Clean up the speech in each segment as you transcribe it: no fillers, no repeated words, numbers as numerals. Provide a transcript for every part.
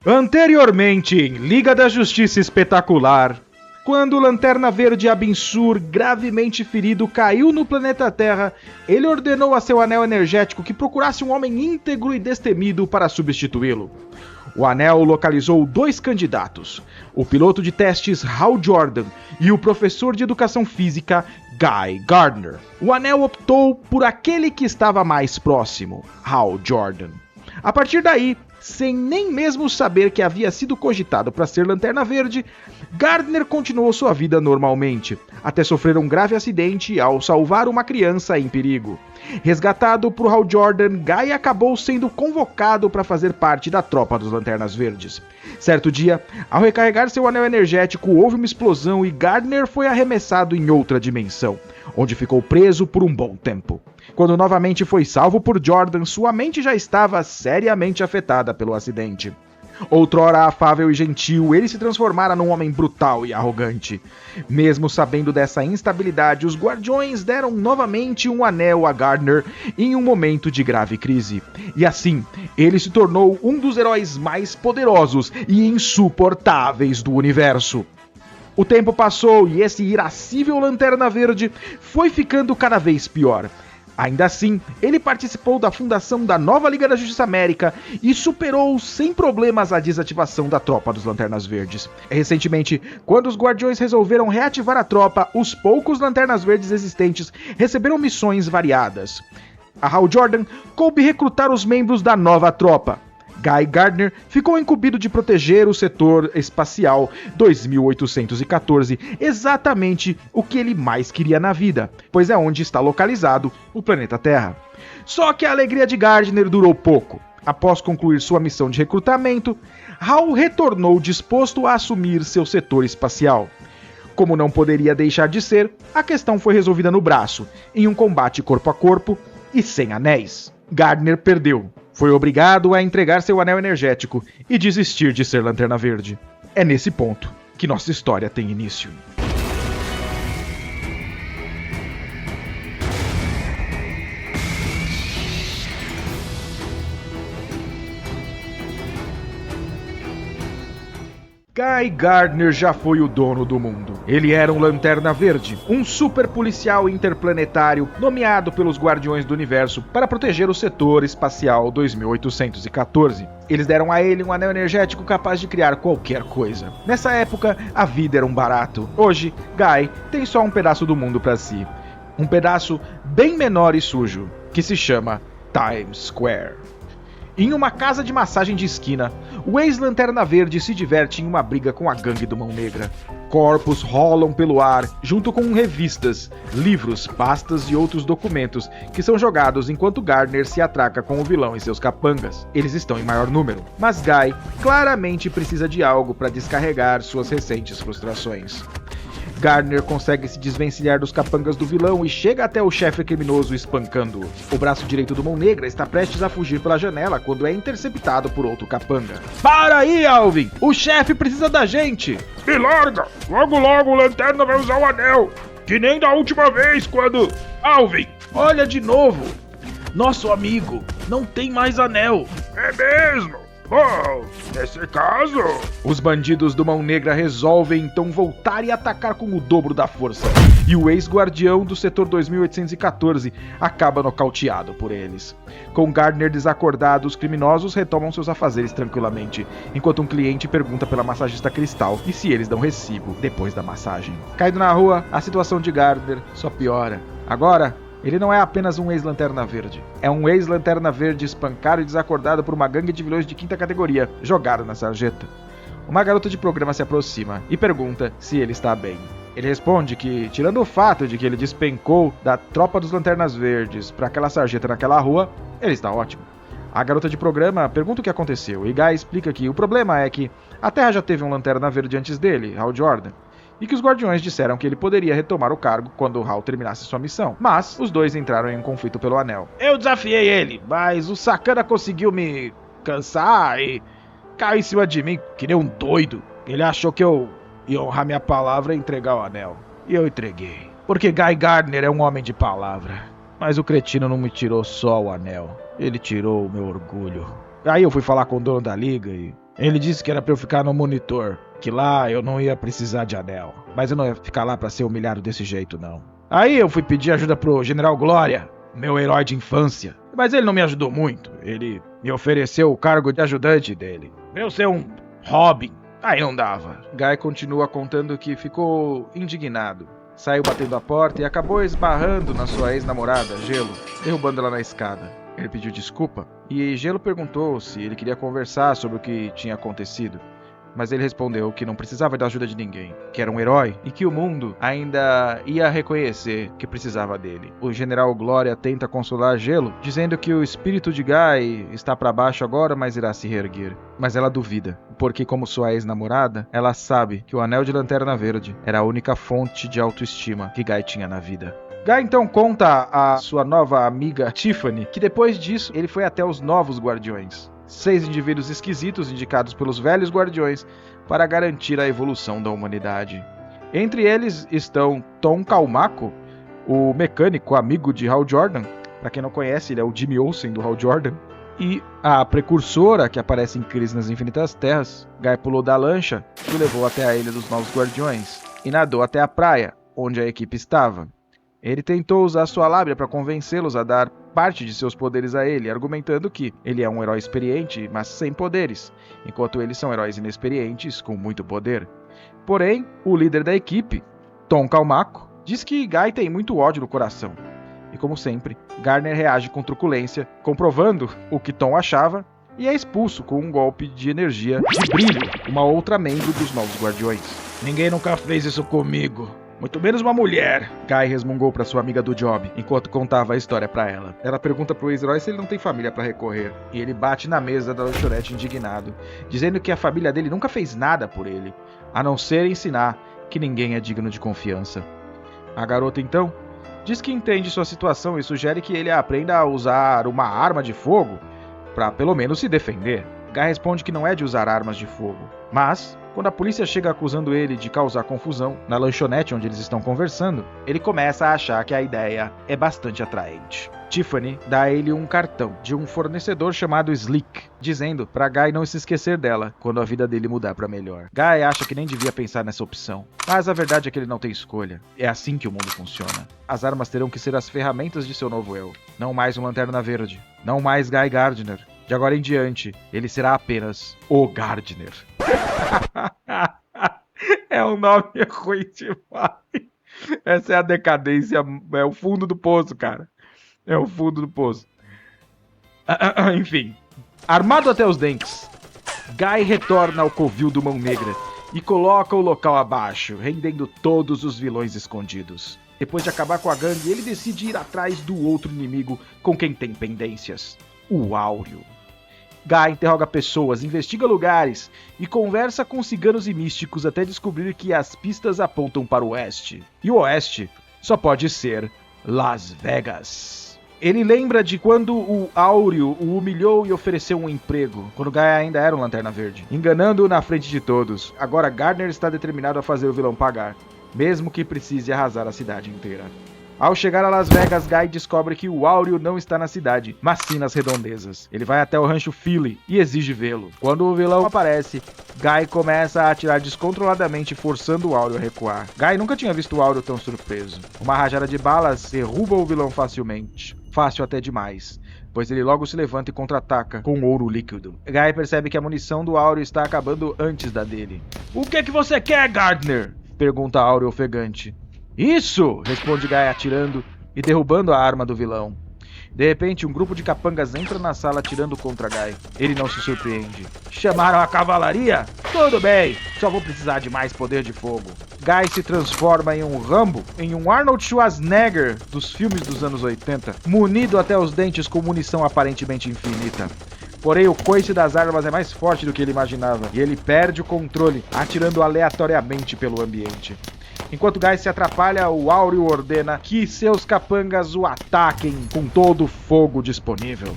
Anteriormente em Liga da Justiça Espetacular, quando o Lanterna Verde Abin-Sur, gravemente ferido, caiu no planeta Terra, ele ordenou a seu anel energético que procurasse um homem íntegro e destemido para substituí-lo. O anel localizou 2 candidatos, o piloto de testes Hal Jordan e o professor de educação física Guy Gardner. O anel optou por aquele que estava mais próximo, Hal Jordan. A partir daí, sem nem mesmo saber que havia sido cogitado para ser Lanterna Verde, Gardner continuou sua vida normalmente, até sofrer um grave acidente ao salvar uma criança em perigo. Resgatado por Hal Jordan, Guy acabou sendo convocado para fazer parte da tropa dos Lanternas Verdes. Certo dia, ao recarregar seu anel energético, houve uma explosão e Gardner foi arremessado em outra dimensão, onde ficou preso por um bom tempo. Quando novamente foi salvo por Jordan, sua mente já estava seriamente afetada pelo acidente. Outrora afável e gentil, ele se transformara num homem brutal e arrogante. Mesmo sabendo dessa instabilidade, os Guardiões deram novamente um anel a Gardner em um momento de grave crise. E assim, ele se tornou um dos heróis mais poderosos e insuportáveis do universo. O tempo passou e esse irascível Lanterna Verde foi ficando cada vez pior. Ainda assim, ele participou da fundação da nova Liga da Justiça América e superou sem problemas a desativação da tropa dos Lanternas Verdes. Recentemente, quando os Guardiões resolveram reativar a tropa, os poucos Lanternas Verdes existentes receberam missões variadas. A Hal Jordan coube recrutar os membros da nova tropa. Guy Gardner ficou incumbido de proteger o setor espacial 2814, exatamente o que ele mais queria na vida, pois é onde está localizado o planeta Terra. Só que a alegria de Gardner durou pouco. Após concluir sua missão de recrutamento, Hal retornou disposto a assumir seu setor espacial. Como não poderia deixar de ser, a questão foi resolvida no braço, em um combate corpo a corpo e sem anéis. Gardner perdeu. Foi obrigado a entregar seu anel energético e desistir de ser Lanterna Verde. É nesse ponto que nossa história tem início. Guy Gardner já foi o dono do mundo. Ele era um Lanterna Verde, um super policial interplanetário nomeado pelos Guardiões do Universo para proteger o setor espacial 2814. Eles deram a ele um anel energético capaz de criar qualquer coisa. Nessa época, a vida era um barato. Hoje, Guy tem só um pedaço do mundo para si. Um pedaço bem menor e sujo, que se chama Times Square. Em uma casa de massagem de esquina, o ex-Lanterna Verde se diverte em uma briga com a gangue do Mão Negra. Corpos rolam pelo ar, junto com revistas, livros, pastas e outros documentos que são jogados enquanto Gardner se atraca com o vilão e seus capangas. Eles estão em maior número, mas Guy claramente precisa de algo para descarregar suas recentes frustrações. Gardner consegue se desvencilhar dos capangas do vilão e chega até o chefe criminoso espancando-o. O braço direito do Mão Negra está prestes a fugir pela janela quando é interceptado por outro capanga. Para aí, Alvin! O chefe precisa da gente! Me larga! Logo logo o Lanterna vai usar o anel! Que nem da última vez quando... Alvin! Olha de novo! Nosso amigo não tem mais anel! É mesmo? Bom, nesse caso... Os bandidos do Mão Negra resolvem então voltar e atacar com o dobro da força. E o ex-guardião do setor 2814 acaba nocauteado por eles. Com Gardner desacordado, os criminosos retomam seus afazeres tranquilamente, enquanto um cliente pergunta pela massagista Cristal e se eles dão recibo depois da massagem. Caído na rua, a situação de Gardner só piora. Agora, ele não é apenas um ex-Lanterna Verde. É um ex-Lanterna Verde espancado e desacordado por uma gangue de vilões de 5ª categoria, jogado na sarjeta. Uma garota de programa se aproxima e pergunta se ele está bem. Ele responde que, tirando o fato de que ele despencou da tropa dos Lanternas Verdes para aquela sarjeta naquela rua, ele está ótimo. A garota de programa pergunta o que aconteceu e Guy explica que o problema é que a Terra já teve um Lanterna Verde antes dele, Hal Jordan, e que os Guardiões disseram que ele poderia retomar o cargo quando o Hal terminasse sua missão. Mas os dois entraram em um conflito pelo anel. Eu desafiei ele, mas o sacana conseguiu me cansar e caiu em cima de mim que nem um doido. Ele achou que eu ia honrar minha palavra e entregar o anel. E eu entreguei. Porque Guy Gardner é um homem de palavra. Mas o cretino não me tirou só o anel. Ele tirou o meu orgulho. Aí eu fui falar com o dono da liga e Ele disse que era pra eu ficar no monitor, que lá eu não ia precisar de anel. Mas eu não ia ficar lá pra ser humilhado desse jeito, não. Aí eu fui pedir ajuda pro General Glória, meu herói de infância. Mas ele não me ajudou muito. Ele me ofereceu o cargo de ajudante dele. Pra eu ser um Robin. Aí não dava. Guy continua contando que ficou indignado. Saiu batendo a porta e acabou esbarrando na sua ex-namorada, Gelo, derrubando ela na escada. Ele pediu desculpa e Gelo perguntou se ele queria conversar sobre o que tinha acontecido. Mas ele respondeu que não precisava da ajuda de ninguém, que era um herói e que o mundo ainda ia reconhecer que precisava dele. O General Glória tenta consolar Gelo, dizendo que o espírito de Guy está para baixo agora, mas irá se reerguer. Mas ela duvida, porque como sua ex-namorada, ela sabe que o Anel de Lanterna Verde era a única fonte de autoestima que Guy tinha na vida. Guy então conta a sua nova amiga Tiffany que depois disso ele foi até os Novos Guardiões. 6 indivíduos esquisitos indicados pelos velhos guardiões para garantir a evolução da humanidade. Entre eles estão Tom Calmaco, o mecânico amigo de Hal Jordan. Para quem não conhece, ele é o Jimmy Olsen do Hal Jordan. E a precursora que aparece em Crise nas Infinitas Terras. Guy pulou da lancha que o levou até a Ilha dos Novos Guardiões e nadou até a praia, onde a equipe estava. Ele tentou usar sua lábia para convencê-los a dar parte de seus poderes a ele, argumentando que ele é um herói experiente, mas sem poderes, enquanto eles são heróis inexperientes com muito poder. Porém, o líder da equipe, Tom Calmaco, diz que Guy tem muito ódio no coração. E como sempre, Gardner reage com truculência, comprovando o que Tom achava, e é expulso com um golpe de energia de brilho, uma outra membro dos Novos Guardiões. Ninguém nunca fez isso comigo. Muito menos uma mulher, Guy resmungou para sua amiga do job, enquanto contava a história para ela. Ela pergunta pro ex-herói se ele não tem família para recorrer, e ele bate na mesa da lanchonete indignado, dizendo que a família dele nunca fez nada por ele, a não ser ensinar que ninguém é digno de confiança. A garota então diz que entende sua situação e sugere que ele aprenda a usar uma arma de fogo para pelo menos se defender. Guy responde que não é de usar armas de fogo, mas quando a polícia chega acusando ele de causar confusão na lanchonete onde eles estão conversando, ele começa a achar que a ideia é bastante atraente. Tiffany dá a ele um cartão de um fornecedor chamado Slick, dizendo para Guy não se esquecer dela quando a vida dele mudar para melhor. Guy acha que nem devia pensar nessa opção, mas a verdade é que ele não tem escolha. É assim que o mundo funciona. As armas terão que ser as ferramentas de seu novo eu, não mais um Lanterna Verde, não mais Guy Gardner. De agora em diante, ele será apenas o Gardner. É um nome ruim demais. Essa é a decadência, é o fundo do poço, cara. É o fundo do poço. Enfim, armado até os dentes, Guy retorna ao covil do Mão Negra e coloca o local abaixo, rendendo todos os vilões escondidos. Depois de acabar com a gangue, ele decide ir atrás do outro inimigo com quem tem pendências, o Áureo. Guy interroga pessoas, investiga lugares e conversa com ciganos e místicos até descobrir que as pistas apontam para o oeste. E o oeste só pode ser Las Vegas. Ele lembra de quando o Áureo o humilhou e ofereceu um emprego, quando Guy ainda era um Lanterna Verde, enganando-o na frente de todos. Agora Gardner está determinado a fazer o vilão pagar, mesmo que precise arrasar a cidade inteira. Ao chegar a Las Vegas, Guy descobre que o Áureo não está na cidade, mas sim nas redondezas. Ele vai até o rancho Philly e exige vê-lo. Quando o vilão aparece, Guy começa a atirar descontroladamente, forçando o Áureo a recuar. Guy nunca tinha visto o Áureo tão surpreso. Uma rajada de balas derruba o vilão facilmente. Fácil até demais, pois ele logo se levanta e contra-ataca com ouro líquido. Guy percebe que a munição do Áureo está acabando antes da dele. "O que é que você quer, Gardner?" pergunta Áureo ofegante. "Isso!" responde Guy atirando e derrubando a arma do vilão. De repente, um grupo de capangas entra na sala atirando contra Guy. Ele não se surpreende. "Chamaram a cavalaria? Tudo bem, só vou precisar de mais poder de fogo." Guy se transforma em um Rambo, em um Arnold Schwarzenegger dos filmes dos anos 80, munido até os dentes com munição aparentemente infinita. Porém, o coice das armas é mais forte do que ele imaginava, e ele perde o controle, atirando aleatoriamente pelo ambiente. Enquanto Guy se atrapalha, o Áureo ordena que seus capangas o ataquem com todo o fogo disponível.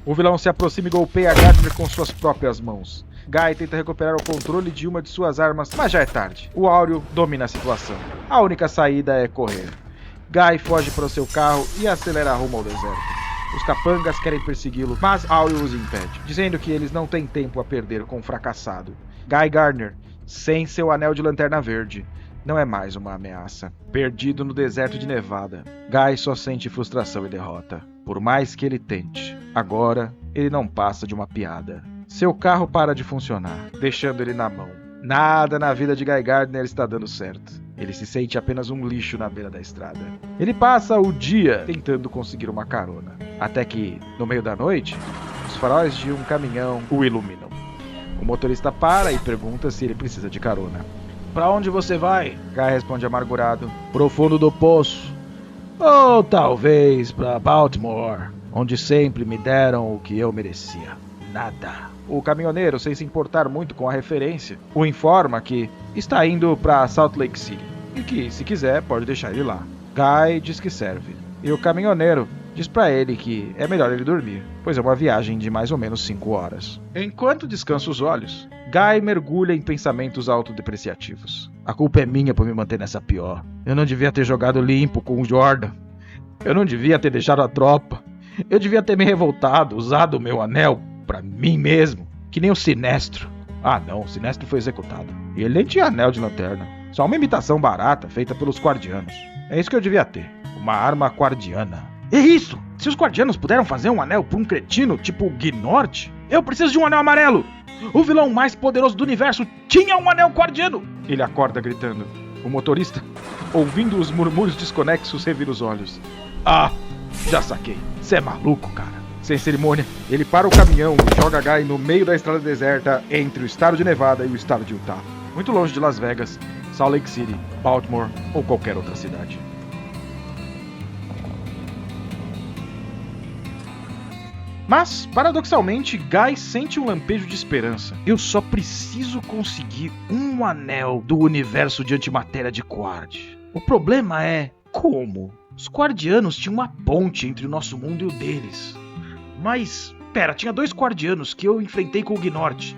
O vilão se aproxima e golpeia Gardner com suas próprias mãos. Guy tenta recuperar o controle de uma de suas armas, mas já é tarde. O Áureo domina a situação. A única saída é correr. Guy foge para o seu carro e acelera rumo ao deserto. Os capangas querem persegui-lo, mas Auril os impede, dizendo que eles não têm tempo a perder com o fracassado. Guy Gardner, sem seu anel de lanterna verde, não é mais uma ameaça. Perdido no deserto de Nevada, Guy só sente frustração e derrota. Por mais que ele tente, agora ele não passa de uma piada. Seu carro para de funcionar, deixando ele na mão. Nada na vida de Guy Gardner está dando certo. Ele se sente apenas um lixo na beira da estrada. Ele passa o dia tentando conseguir uma carona, até que, no meio da noite, os faróis de um caminhão o iluminam. O motorista para e pergunta se ele precisa de carona. "Pra onde você vai?" Guy responde amargurado. "Pro fundo do poço. Ou talvez pra Baltimore, onde sempre me deram o que eu merecia. Nada." O caminhoneiro, sem se importar muito com a referência, o informa que está indo para Salt Lake City e que, se quiser, pode deixar ele lá. Guy diz que serve, e o caminhoneiro diz para ele que é melhor ele dormir, pois é uma viagem de mais ou menos 5 horas. Enquanto descansa os olhos, Guy mergulha em pensamentos autodepreciativos. A culpa é minha por me manter nessa pior. Eu não devia ter jogado limpo com o Jordan. Eu não devia ter deixado a tropa. Eu devia ter me revoltado, usado o meu anel pra mim mesmo, que nem o Sinestro. Ah não, o Sinestro foi executado. E ele nem tinha anel de lanterna. Só uma imitação barata, feita pelos Quardianos. É isso que eu devia ter. Uma arma Quardiana. É isso! Se os Quardianos puderam fazer um anel pra um cretino, tipo o Gnort, eu preciso de um anel amarelo! O vilão mais poderoso do universo tinha um anel Quardiano! Ele acorda gritando. O motorista, ouvindo os murmúrios desconexos, revira os olhos. Ah, já saquei. Você é maluco, cara. Sem cerimônia, ele para o caminhão e joga Guy no meio da estrada deserta entre o estado de Nevada e o estado de Utah. Muito longe de Las Vegas, Salt Lake City, Baltimore ou qualquer outra cidade. Mas, paradoxalmente, Guy sente um lampejo de esperança. Eu só preciso conseguir um anel do universo de antimatéria de Quard. O problema é como? Os Quardianos tinham uma ponte entre o nosso mundo e o deles. Mas, pera, tinha 2 Quardianos que eu enfrentei com o Gnort.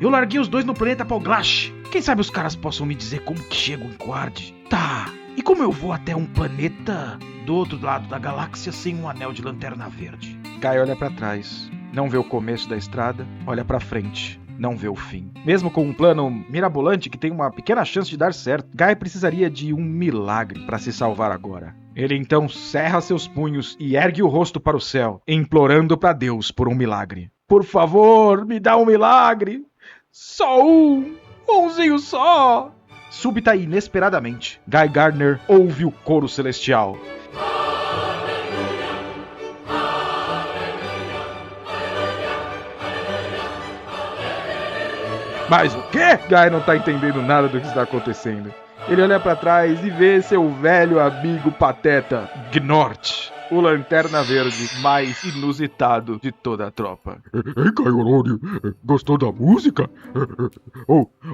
Eu larguei os 2 no planeta Poglash. Quem sabe os caras possam me dizer como que chego em Quard? Tá, e como eu vou até um planeta do outro lado da galáxia sem um anel de lanterna verde? Guy olha pra trás, não vê o começo da estrada, olha pra frente, não vê o fim. Mesmo com um plano mirabolante que tem uma pequena chance de dar certo, Guy precisaria de um milagre pra se salvar agora. Ele então cerra seus punhos e ergue o rosto para o céu, implorando para Deus por um milagre. Por favor, me dá um milagre! Só umzinho só! Súbita e inesperadamente, Guy Gardner ouve o coro celestial. Mas o quê? Guy não tá entendendo nada do que está acontecendo. Ele olha pra trás e vê seu velho amigo pateta, Gnort, o Lanterna Verde mais inusitado de toda a tropa. Ei, Caio, gostou da música?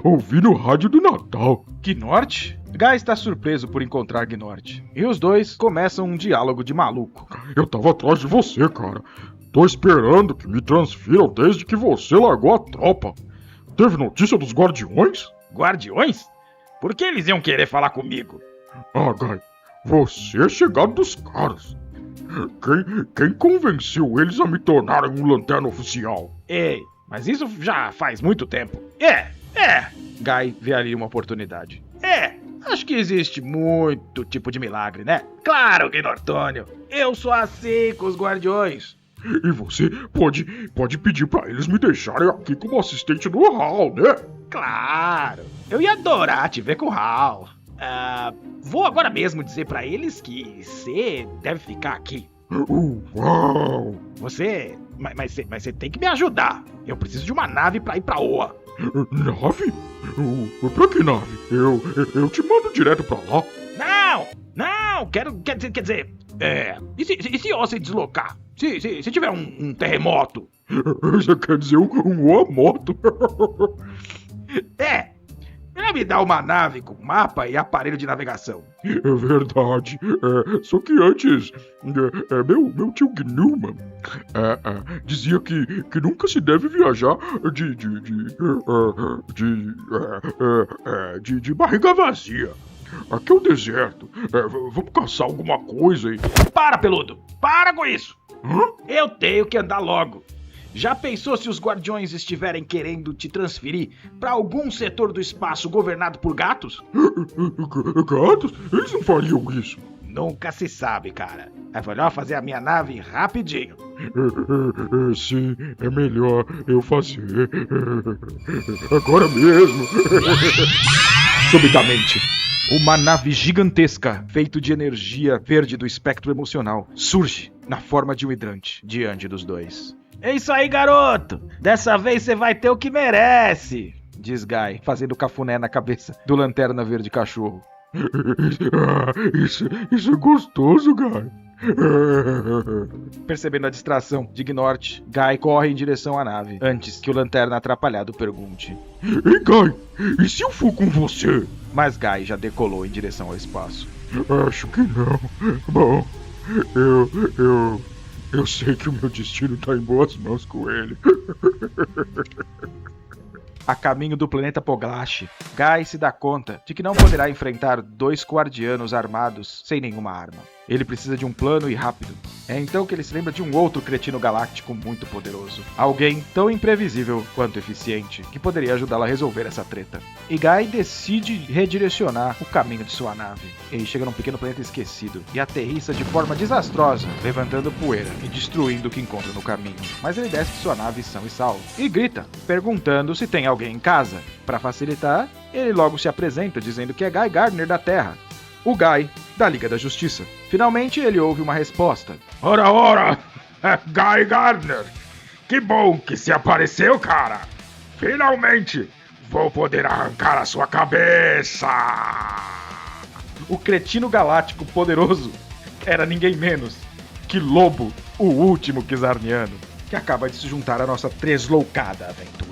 Ouvi no rádio do Natal. Gnort? Guy está surpreso por encontrar Gnort. E os dois começam um diálogo de maluco. Eu tava atrás de você, cara. Tô esperando que me transfiram desde que você largou a tropa. Teve notícia dos Guardiões? Guardiões? Por que eles iam querer falar comigo? Ah, Guy, você é chegado dos caras. Quem convenceu eles a me tornarem um lanterna oficial? Ei, mas isso já faz muito tempo. Guy vê ali uma oportunidade. Acho que existe muito tipo de milagre, né? Claro, Gnortônio. Eu sou assim com os Guardiões. E você pode pedir pra eles me deixarem aqui como assistente do Hal, né? Claro, eu ia adorar te ver com o Hal. Vou agora mesmo dizer pra eles que você deve ficar aqui. Uau! Mas você tem que me ajudar. Eu preciso de uma nave pra ir pra Oa. Nave? Pra que nave? Eu te mando direto pra lá. Não, quer dizer... E se Oa se deslocar? Se tiver um terremoto? Você quer dizer um Oa-moto? Ela me dá uma nave com mapa e aparelho de navegação. É verdade. Só que antes, meu tio Gnuman dizia que nunca se deve viajar de barriga vazia. Aqui é o deserto. Vamos caçar alguma coisa aí. Para, peludo! Para com isso! Hã? Eu tenho que andar logo. Já pensou se os guardiões estiverem querendo te transferir para algum setor do espaço governado por gatos? Gatos? Eles não fariam isso. Nunca se sabe, cara. É melhor fazer a minha nave rapidinho. Sim, é melhor eu fazer. Agora mesmo. Subitamente, uma nave gigantesca, feita de energia verde do espectro emocional, surge na forma de um hidrante diante dos dois. É isso aí, garoto! Dessa vez você vai ter o que merece! Diz Guy, fazendo cafuné na cabeça do Lanterna Verde Cachorro. Isso é gostoso, cara. Percebendo a distração de Gnort, Guy corre em direção à nave, antes que o Lanterna atrapalhado pergunte. Ei, Guy, e se eu for com você? Mas Guy já decolou em direção ao espaço. Acho que não. Bom, eu sei que o meu destino tá em boas mãos com ele. A caminho do planeta Poglash, Guy se dá conta de que não poderá enfrentar 2 guardianos armados sem nenhuma arma. Ele precisa de um plano e rápido. É então que ele se lembra de um outro cretino galáctico muito poderoso. Alguém tão imprevisível quanto eficiente, que poderia ajudá-lo a resolver essa treta. E Guy decide redirecionar o caminho de sua nave. Ele chega num pequeno planeta esquecido e aterrissa de forma desastrosa, levantando poeira e destruindo o que encontra no caminho. Mas ele desce de sua nave são e salvo e grita, perguntando se tem alguém em casa. Para facilitar, ele logo se apresenta dizendo que é Guy Gardner da Terra, o Guy da Liga da Justiça. Finalmente ele ouve uma resposta. Ora! Guy Gardner! Que bom que se apareceu, cara! Finalmente vou poder arrancar a sua cabeça! O cretino galáctico poderoso era ninguém menos que Lobo, o último Kizarniano, que acaba de se juntar à nossa tresloucada aventura.